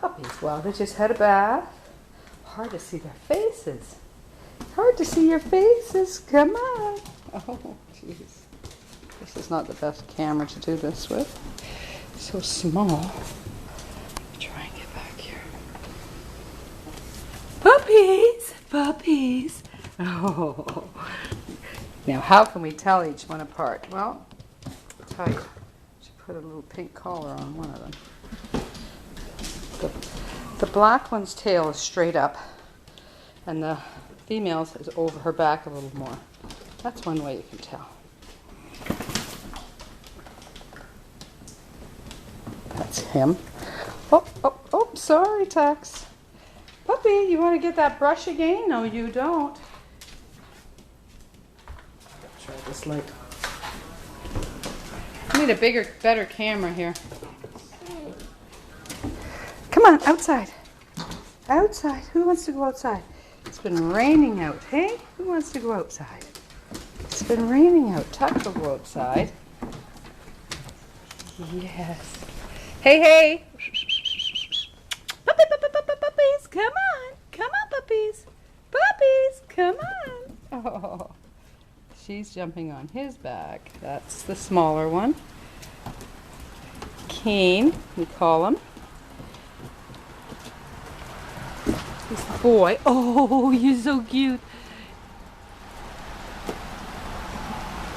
Puppies, well, they just had a bath. Hard to see their faces. Hard to see your faces. Come on. Oh, jeez. This is not the best camera to do this with. It's so small. Try and get back here. Puppies! Puppies! Oh. Now, how can we tell each one apart? Well, I'll tell you. I should put a little pink collar on one of them. The black one's tail is straight up, and the female's is over her back a little more. That's one way you can tell. That's him. Oh, sorry, Tex. Puppy, you want to get that brush again? No, you don't. Try this light. I need a bigger, better camera here. Come on, outside. Outside. Who wants to go outside? It's been raining out. Hey, who wants to go outside? It's been raining out. Tuck will go outside. Yes. Hey. Puppies, come on. Come on, puppies. Puppies, come on. Oh, she's jumping on his back. That's the smaller one. Kane, we call him. He's the boy. Oh, you're so cute.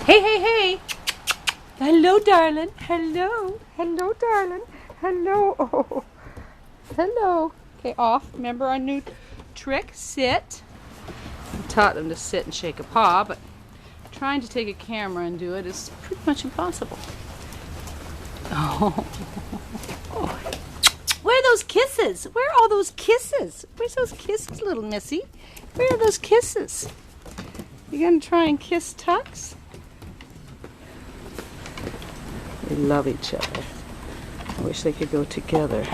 Hey. Hello, darling. Hello, darling. Hello. Oh. Hello. Okay, off. Remember our new trick? Sit. I taught them to sit and shake a paw, but trying to take a camera and do it is pretty much impossible. Oh. Where are those kisses? Where are all those kisses? Where's those kisses, little missy? Where are those kisses? You gonna try and kiss Tux? They love each other. I wish they could go together.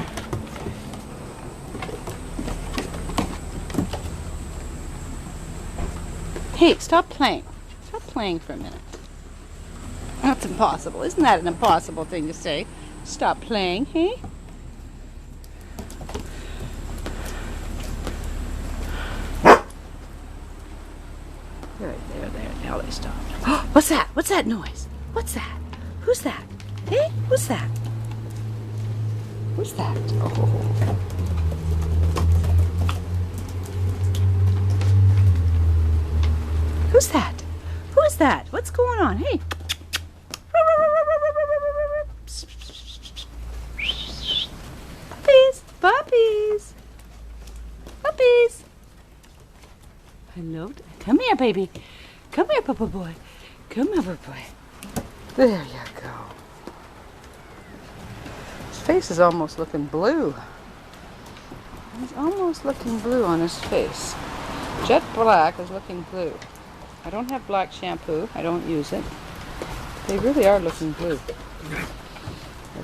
Hey, stop playing. Stop playing for a minute. That's impossible. Isn't that an impossible thing to say? Stop playing, hey? There. Now they stopped. What's that? What's that noise? What's that? Who's that? Hey, who's that? Who's that? Oh. Who's that? Who is that? What's going on? Hey. Puppies. Hello. Come here, baby. Come here, Papa boy. Come here, Papa boy. There you go. His face is almost looking blue. He's almost looking blue on his face. Jet black is looking blue. I don't have black shampoo. I don't use it. They really are looking blue. They're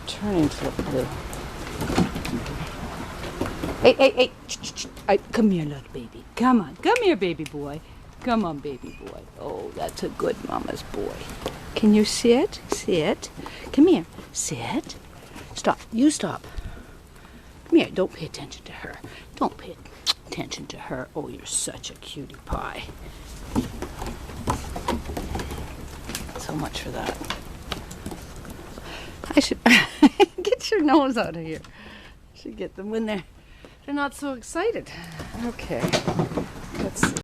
turning to look blue. Hey. Come here, little baby. Come on. Come here, baby boy. Come on, baby boy. Oh, that's a good mama's boy. Can you sit? Sit. Come here. Sit. Stop. You stop. Come here. Don't pay attention to her. Don't pay attention to her. Oh, you're such a cutie pie. So much for that. I should get your nose out of here. I should get them when they're not so excited. Okay. Let's see.